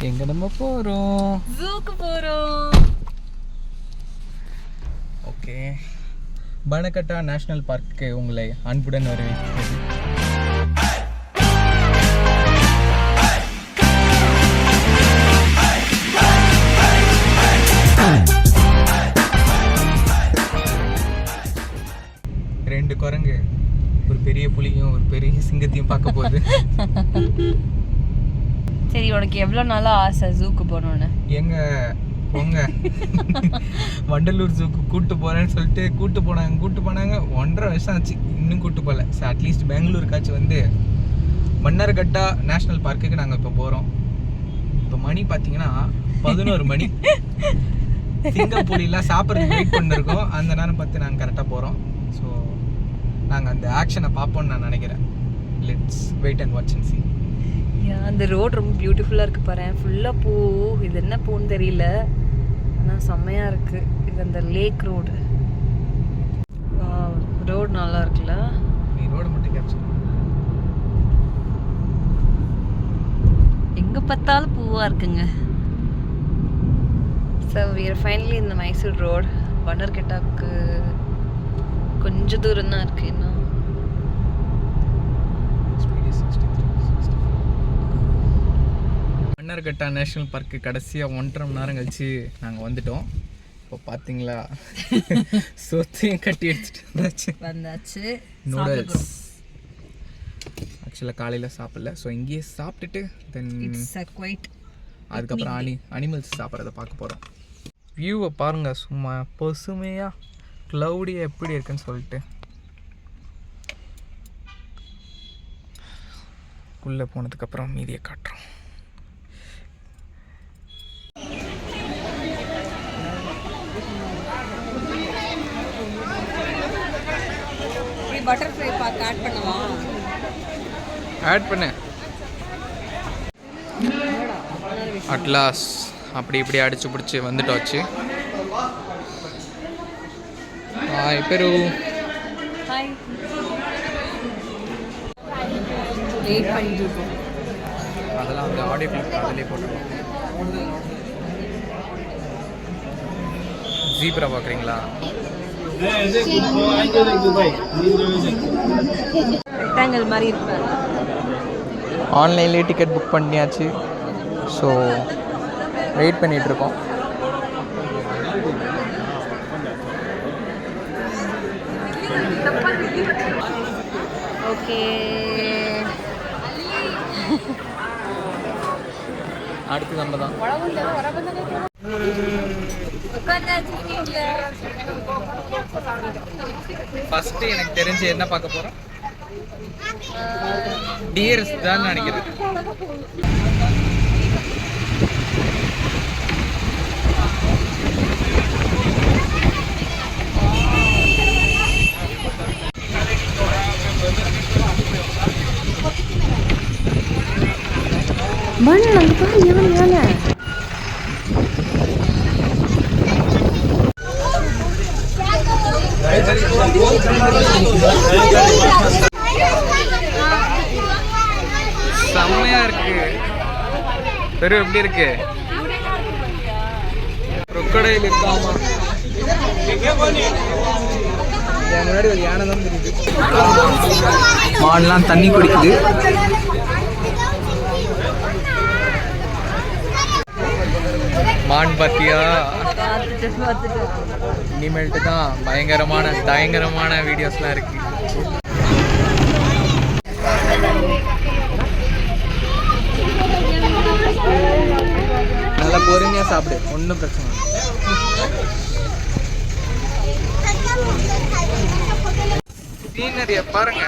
எங்க நம்ம போறோம்? ஜூக்கு போறோம். ஓகே, பனகட்டா நேஷனல் பார்க்கு உங்களை அன்புடன் வரவேற்கிறது. ரெண்டு குரங்கு, ஒரு பெரிய புலியும் ஒரு பெரிய சிங்கத்தையும் பார்க்க போகுது. சரி, உனக்கு எவ்வளோ நாளா ஆசை ஜூக்கு போகணுன்னு? எங்க போங்க, வண்டலூர் ஜூக்கு கூட்டு போறேன்னு சொல்லிட்டு கூட்டு போனாங்க 1.5 வருஷம் ஆச்சு, இன்னும் கூட்டு போகல. ஸோ அட்லீஸ்ட் பெங்களூருக்காச்சும் வந்து மன்னர்கட்டா நேஷ்னல் பார்க்குக்கு நாங்கள் இப்போ போகிறோம். இப்போ மணி பார்த்தீங்கன்னா 11 மணி. சிங்கப்பூரிலாம் சாப்பிட்றதுக்கு வெயிட் பண்ணிருக்கோம். அந்த நேரம் பார்த்து நாங்கள் கரெக்டாக போகிறோம். ஸோ நாங்கள் அந்த ஆக்ஷனை பார்ப்போம்னு நான் நினைக்கிறேன். Let's wait and watch and see. அந்த ரோடு ரொம்ப பியூட்டிஃபுல்லாக இருக்குது பாரு, ஃபுல்லாக பூ. இது என்ன பூன்னு தெரியல, ஆனால் செம்மையாக இருக்குது. இது அந்த லேக் ரோடு. ரோடு நல்லா இருக்குல்ல. நீ ரோடு மட்டும் கேப்சர். எங்கே பார்த்தாலும் பூவாக இருக்குங்க. So we are finally in the Mysore road. பனர்கட்டாவுக்கு கொஞ்சம் தூரம் தான் இருக்குது இன்னும். மன்னர்கட்டா நேஷனல் பார்க்கு கடைசியாக 1.5 மணி நேரம் கழிச்சு நாங்கள் வந்துட்டோம். இப்போ பார்த்தீங்களா, சொத்தையும் கட்டி எடுத்துட்டு வந்தாச்சு. நூடுல்ஸ் ஆக்சுவலாக காலையில் சாப்பிடல. ஸோ இங்கேயே சாப்பிட்டுட்டு தென் அதுக்கப்புறம் அனிமல்ஸ் சாப்பிட்றத பார்க்க போகிறோம். வியூவை பாருங்கள், சும்மா பசுமையாக க்ளவுடியாக எப்படி இருக்குன்னு சொல்லிட்டு. உள்ளே போனதுக்கப்புறம் மீதியை காட்டுறோம். பட்டர்ஃப்ளை பார்க் ஆட் பண்ணவா? ஆட் பண்ண அட்லாஸ் அப்படி இப்படி அடிச்சு பிடிச்சி வந்துட்டாச்சு. ஹாய் பெரு. ஹாய். வெயிட் பண்ணிட்டு இருக்கோம். அதெல்லாம் அந்த ஆடியோ கிளிப் அதிலே போட்டுருவோம். ஜீப்ரா பார்க்குறீங்களா? ரெக்டாங்கிள் மாதிரி இருக்கு. ஆன்லைன்லேயே டிக்கெட் புக் பண்ணியாச்சு. ஸோ வெயிட் பண்ணிகிட்ருக்கோம். ஓகே, அடுத்து நம்ம தான். ஃபர்ஸ்ட் எனக்கு தெரிஞ்சு என்ன பார்க்க போறோம், டியர்ஸ் தான் நினைக்கிறேன். மண்ணு அங்கே பாரு, யானை. செம்மையா இருக்கு. பெரு எப்படி இருக்கு? crocodile இருக்காமா? என் முன்னாடி ஒரு யானை தான் தெரியுது. மான்லாம் தண்ணி குடிக்குது. மான் பாத்தியா? இனிமேல்ட்டு தான் பயங்கரமான வீடியோஸ்லாம் இருக்கு. நல்லா பொறுமையாக சாப்பிடு, ஒன்றும் பிரச்சனை இல்லை. சீனரியை பாருங்க.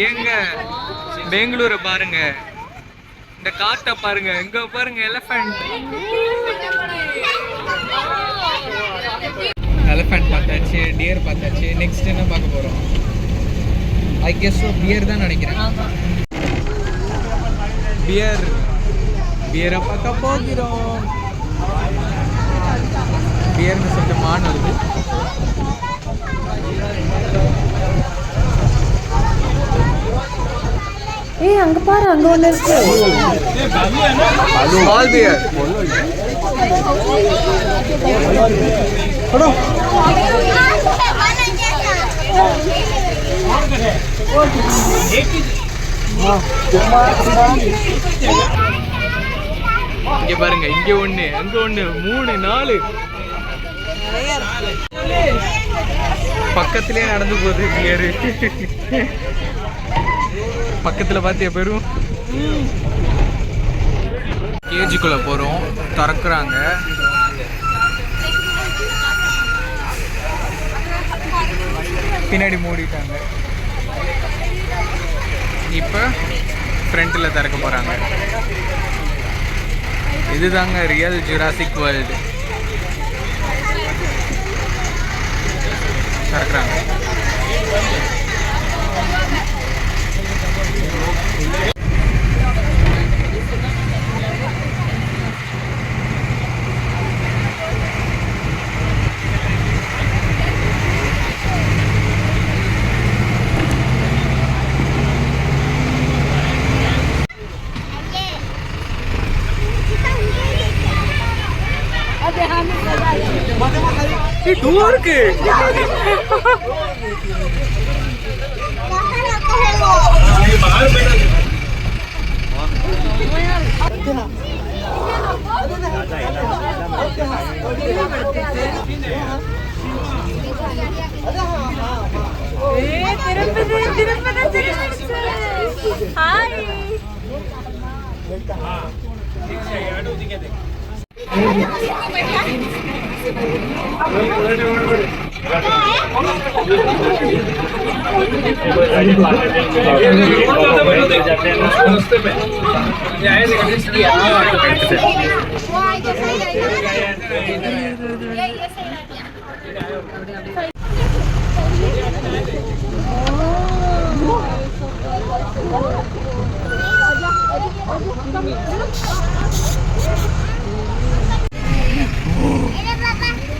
எங்க பெங்களூரை பாருங்க, இந்த காட்டை பாருங்க, இங்க பாருங்க எலிஃபண்ட். எலிஃபண்ட் பார்த்தாச்சு, டியர் பார்த்தாச்சு. நெக்ஸ்ட் என்ன பார்க்க போறோம்? ஐ கெஸ் பியர் தான் நினைக்கிறேன். பியரை பார்க்க போகிறோம். பியர்னு சொல்லிட்டு மான் வருது. ஏய் அங்க பாரு, அங்க ஒண்ணு இருக்கு. Small bear. இங்க பாருங்க, இங்க ஒண்ணு, அங்க ஒண்ணு, 3 4 பக்கத்திலே நடந்து போகுது பியரு. பக்கத்துல பாத்தியா பெரும் கேஜிக்குள்ள போறோம். திறக்குறாங்க. பின்னாடி மூடிட்டாங்க. இப்போ ஃப்ரண்ட்டில் திறக்க போகிறாங்க. இதுதாங்க ரியல் ஜுராசிக் வேர்ல்டு. திறக்குறாங்க. இருக்கு.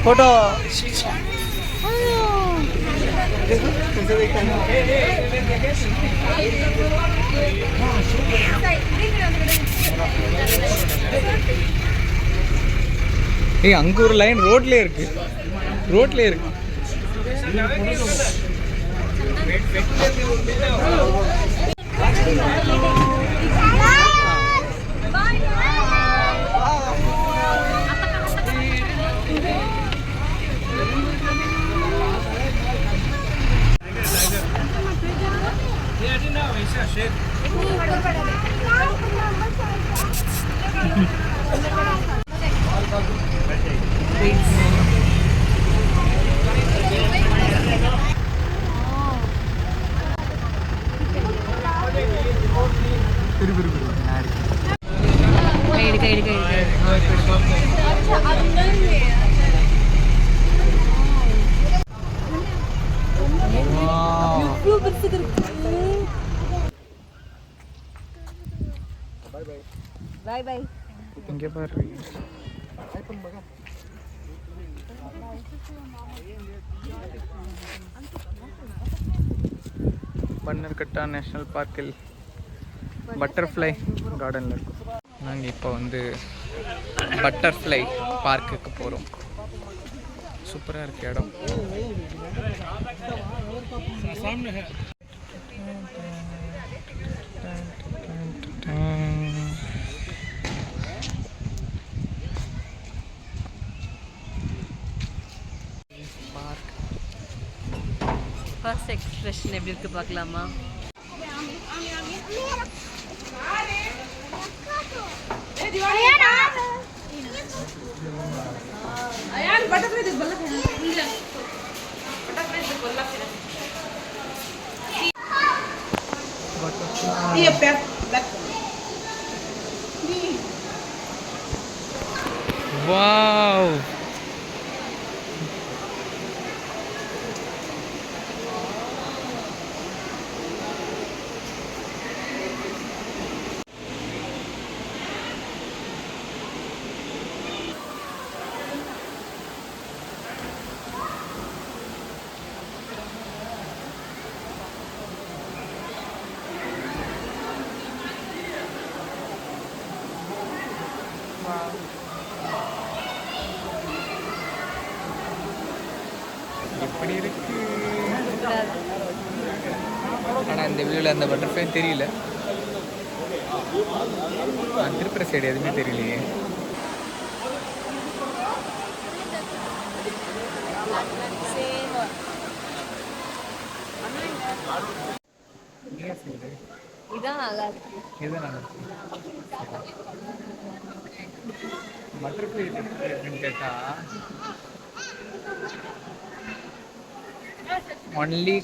फोटो ஏய் அங்க ஒரு லைன் ரோட்லயே இருக்கு. ரோட்லயே இருக்கு. Bye bye. இங்க பாரு. பன்னர்கட்டா நேஷனல் பார்க்கில் பட்டர்ஃப்ளை கார்டனில் இருக்கும். நாங்கள் இப்போ வந்து பட்டர்ஃப்ளை பார்க்குக்கு போகிறோம். சூப்பராக இருக்கு இடம். ஃபர்ஸ்ட் எக்ஸ்பிரஷன் எப்படி இருக்கு பார்க்கலாமா? वाव எப்படி இருக்கு? ஆனால் இந்த வியூவில் அந்த பட்டர்ஃப்ளை தெரியல. திருப்பதி சைடு எதுவுமே தெரியலையே. இதான் நல்லா இருக்கு. இதுதான் நல்லா இருக்கு. பட்டர்ஃப்ளை எப்படின்னு கேட்டா ஒன்லி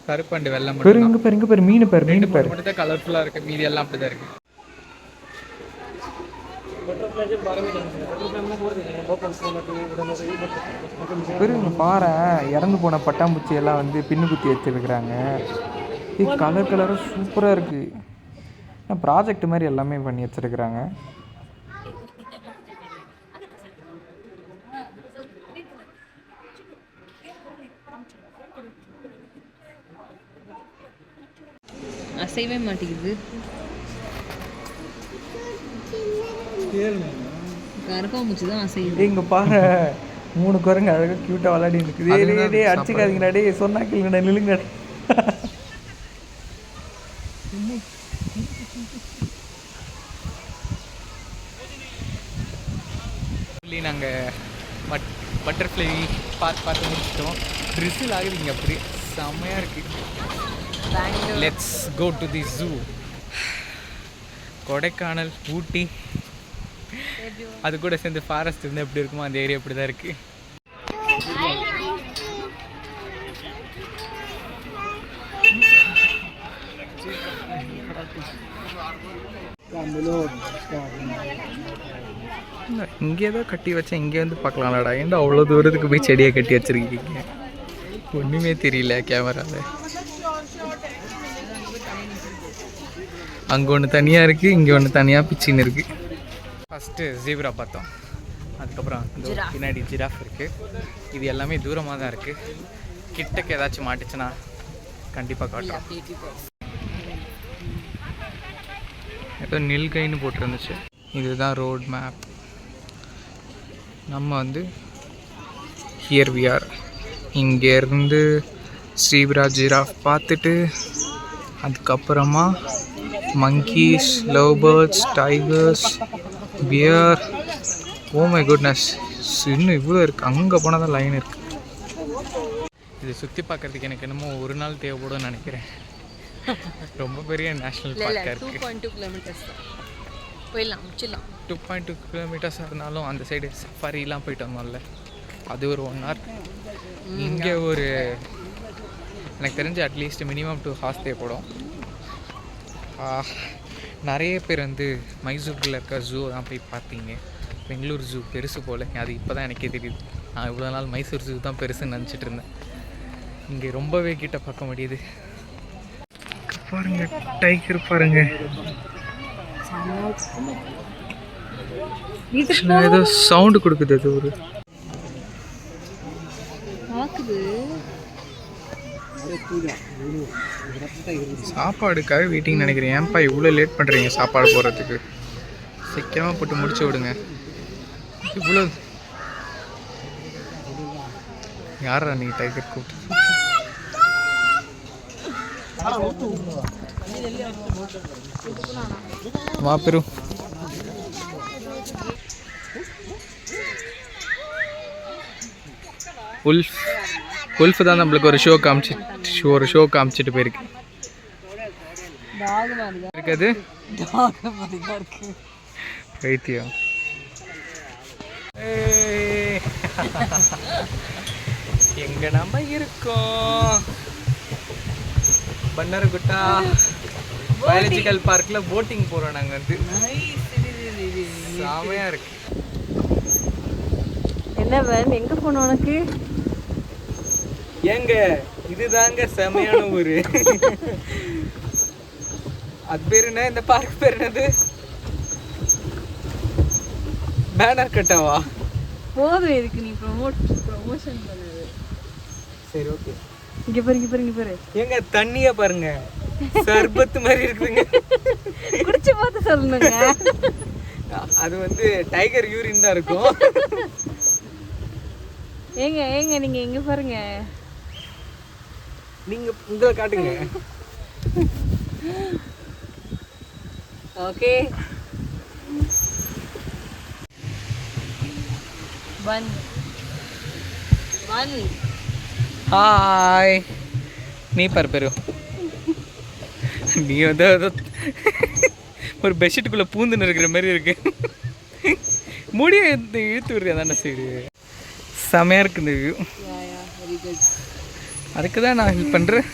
கருப்பு அண்ட் வெள்ளை மட்டும். இங்க பாரு மீன் மட்டும் தான் கலர்ஃபுல்லா இருக்கு. மீதி எல்லாம் அப்படிதான் இருக்கு. பெருங்க பாறை இறந்து போன பட்டாம்பூச்சி எல்லாம் வந்து பின்னு குத்தி வச்சிருக்கிறாங்க. கலர் கலராக சூப்பராக இருக்கு. ப்ராஜெக்ட் மாதிரி எல்லாமே பண்ணி வச்சிருக்கிறாங்க. அசைவே மாட்டேங்குது. கருப்பாம்பூச்சி தான் அசையுது. இங்க பாரு 3 குரங்கு அழகா கியூட்டா விளையாடி இருக்குது. அடிச்சுக்காதீங்கடா டே, சொன்னா கேளுங்கடா, நில்லுங்கடா. நாங்கள் பட்டர்ஃப்ளை பார்த்து முடிச்சிட்டோம். ட்ரிசில் ஆகுதுங்க. அப்படி செம்மையாக இருக்குது. Let's go to the zoo. Kodaikanal, Ooty, அது கூட சேர்ந்து ஃபாரஸ்ட் இருந்தால் எப்படி இருக்குமோ அந்த ஏரியா இப்படி தான் இருக்குது. இங்கே தான் கட்டி வச்சேன், இங்கே வந்து பார்க்கலாம்லடா. ஏன்டா அவ்வளோ தூரத்துக்கு போய் செடியை கட்டி வச்சுருக்கீங்க? ஒன்றுமே தெரியல கேமராவில். அங்கே ஒன்று தனியாக இருக்குது, இங்கே ஒன்று தனியாக பிச்சின்னு இருக்குது. ஃபஸ்ட்டு ஜீப்ரா பார்த்தோம். அதுக்கப்புறம் பின்னாடி ஜிராஃப் இருக்குது. இது எல்லாமே தூரமாக தான் இருக்குது. கிட்டக்கு ஏதாச்சும் மாட்டுச்சுன்னா கண்டிப்பாக காட்டுறோம். ஏதோ நில்கைன்னு போட்டிருந்துச்சு. இதுதான் ரோட் மேப். நம்ம வந்து ஹியர் வி ஆர். இங்கேருந்து ஸ்ரீபிரா ஜிராஃப் பார்த்துட்டு அதுக்கப்புறமா monkeys, love birds, tigers, bear. Oh my goodness, இன்னும் இவ்வளோ இருக்குது. அங்கே போனால் தான் லைன் இருக்குது. இது சுற்றி பார்க்குறதுக்கு எனக்கு என்னமோ ஒரு நாள் தேவைப்படும்னு நினைக்கிறேன். ரொம்ப பெரிய நேஷ்னல் பார்க்காக இருக்குது. 2.2 கிலோமீட்டர்ஸ் போயிடலாம், முடிச்சிடலாம். 2.2 கிலோமீட்டர்ஸ் இருந்தாலும் அந்த சைடு சஃபாரிலாம் போயிட்டு வந்தோம்ல, அது ஒரு 1 hour. இங்கே ஒரு எனக்கு தெரிஞ்சு அட்லீஸ்ட் மினிமம் 2 hours தேவைப்படும். நிறைய பேர் வந்து மைசூரில் இருக்க ஜூ தான் போய் பார்த்தீங்க. பெங்களூர் ஜூ பெருசு போல். அது இப்போ தான் எனக்கே தெரியுது. நான் இவ்வளோ நாள் மைசூர் ஜூ தான் பெருசுன்னு நினச்சிட்டு இருந்தேன். இங்கே ரொம்பவே கிட்ட பார்க்க முடியுது. பாருங்க, டைகர் பாருங்க. ஏதோ சவுண்டு கொடுக்குது. அது ஒரு சாப்பாடுக்காக வெயிட்டிங் நினைக்கிறேன். ஏன்ப்பா இவ்வளோ லேட் பண்ணுறீங்க சாப்பாடு போடுறதுக்கு? சீக்கிரமாக போட்டு முடிச்சு விடுங்க. இவ்வளோ யாரா நீ டைகர் கூப்பிட்டு? வா பெரு. உல்ஃப் தான் நம்மளுக்கு ஒரு ஷோ காமிச்சிட்டு போயிருக்கு. இருக்குது வைத்தியம். எங்க நம்ம இருக்கோம்? பன்னர்குட்டா பயாலஜிக்கல் பார்க்கில் போட்டிங் போகிறோம் நாங்கள். வந்து செமையாக இருக்கு. என்ன வேன் எங்கே போனோம் உனக்கு? ஏங்க இதுதாங்க செமையான ஊரு. அது பேர் என்ன? இந்த பார்க் பேர் என்னது? பேனர் கட்டாவா? போதும், இதுக்கு நீ ப்ரமோஷன் பண்ணது. சரி ஓகே. இங்க பாரு. ஏங்க தண்ணிய பாருங்க, சர்பத் மாதிரி இருக்குங்க. குடிச்சு பார்த்து சொல்லுங்க. அது வந்து டைகர் யூரின் தான் இருக்கும். ஏங்க நீங்க எங்க பாருங்க, நீங்க உங்களை காட்டுங்க. ஓகே பன் ஹாய். நீ பாரு பேரு, நீ வந்து ஒரு பெட்ஷீட்டுக்குள்ளே பூந்துன்னு இருக்கிற மாதிரி இருக்கு. முடிய இழுத்து விடுறியா தானே சைடு. செமையாக இருக்கு இந்த வியூ. அதுக்கு தான் நான் ஹெல்ப் பண்ணுறேன்.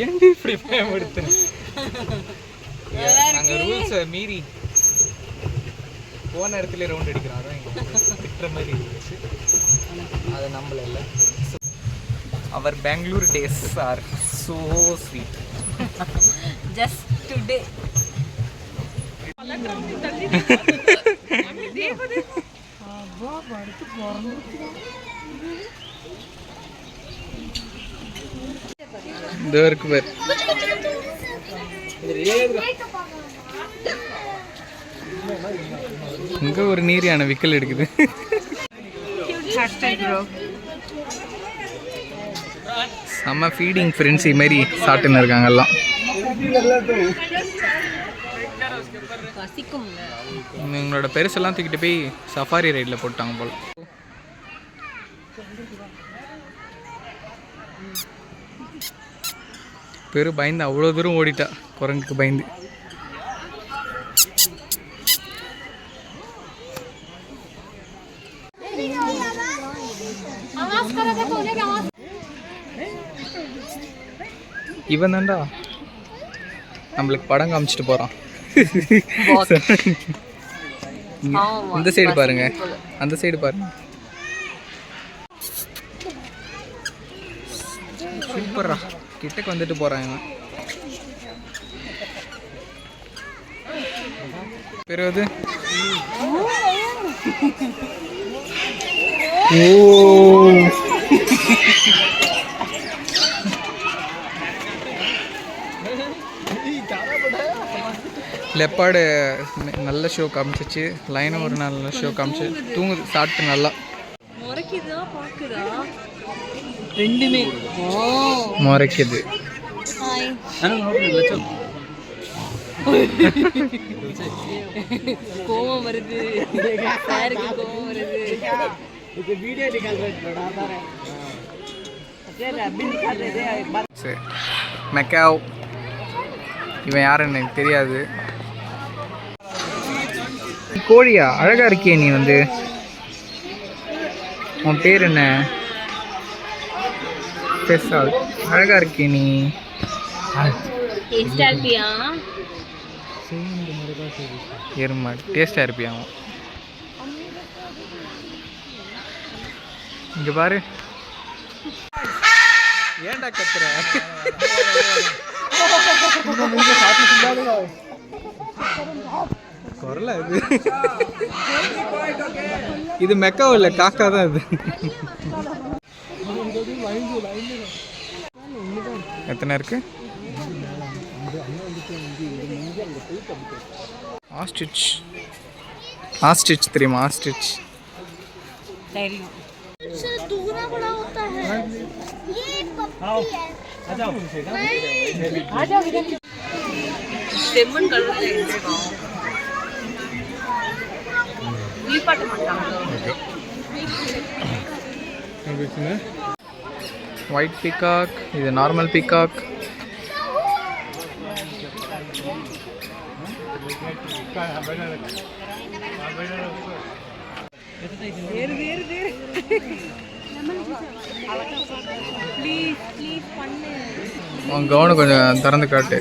ஏன்டி இப்படி பயன்படுத்துறேன்? நாங்கள் ரூல்ஸை மீறி போன இடத்துல ரவுண்ட் அடிக்கிறோம். அதான் திட்டுற மாதிரி இருந்துச்சு. அது நம்மள இல்லை. அவர் Bangalore days are so sweet. Just today. இதோ இருக்கு பேர். இங்க ஒரு நீர் யானை விக்கல் எடுக்குது. செம்ம ஃபீடிங் ஃப்ரெண்ட்ஸி மாதிரி சாப்பிட்டுன்னு இருக்காங்க எல்லாம். இவங்களோட பெருசெல்லாம் தூக்கிட்டு போய் சஃபாரி ரைடில் போட்டாங்க போல. பெரு பயந்து அவ்வளோ தூரம் ஓடிட்டா, குரங்குக்கு பயந்து. இவன் தான்டா நம்மளுக்கு படம் காமிச்சிட்டு போகிறான். இந்த சைடு பாருங்க, அந்த சைடு பாருங்க. சூப்பரா கிட்டக்கு வந்துட்டு போறாங்க. பெருவது லெப்பாடு நல்ல ஷோ காமிச்சிச்சு. லைனும் ஒரு நல்ல ஷோ காமிச்சு. தூங்குது சாப்பிட்டு நல்லா. ரெண்டுமே முறைக்குது. கோவம் வருது, கோவம் வருது. மெக்காவ். இவன் யாருன்னு எனக்கு தெரியாது. கோழியா? அழகா இருக்கியே நீ. வந்து உன் பேர் என்ன? பெசால். அழகா இருக்கியே நீ. எருமா டேஸ்டா இருப்பியா? இங்க பாரு. ஏன்டா கத்துற? குரல இது. இது மெக்காவ் இல்லை, காக்கா தான் இது. எத்தனை இருக்கு? ஆஸ்ட்ரிச். ஆஸ்ட்ரிச் தெரியுமா? ஆஸ்ட்ரிச் செம்மண் கலர்ல இருக்கும். நீப்பாட்ட மாட்டாங்க. White peacock. இது நார்மல் பீகாக். உன் கவுனை கொஞ்சம் திறந்து காட்டு.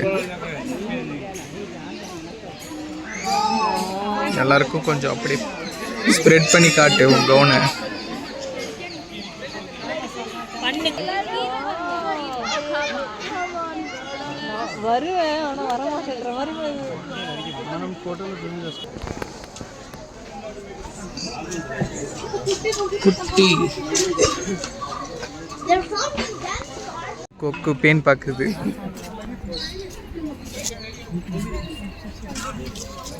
எல்லாருக்கும் கொஞ்சம் அப்படி ஸ்ப்ரெட் பண்ணி காட்டு உன் கவுனை. வருவேன், ஆனா வர மாட்டேன்ற மாதிரி. குட்டி கொக்கு பேன் பார்க்குது.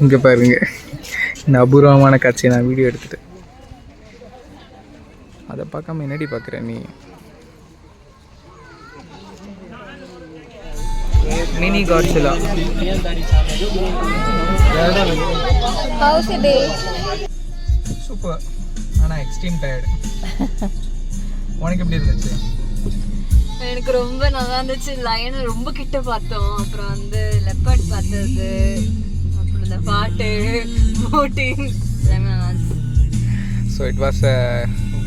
இங்கே பாருங்க, இந்த அபூர்வமான காட்சியை நான் வீடியோ எடுத்துட்டேன். அதை பார்க்காம என்னடி பார்க்குற நீ? மினி காட்சிலா. சூப்பர். ஆனால் எக்ஸ்ட்ரீம் டயர்டு. உனக்கு எப்படி இருந்துச்சு? எனக்கு ரொம்ப நல்லா இருந்துச்சு. லயனை ரொம்ப கிட்ட பார்த்தோம், அப்புறம் வந்து லெப்பர்ட் பார்த்தது, அப்புறம் இந்த பாட்டு, போட்டிங் எல்லாமே நல்லா இருந்துச்சு. So it was a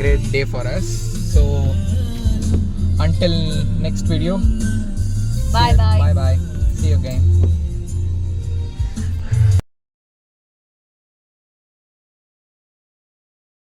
great day for us. So until next video. Bye bye. Bye bye. See you again.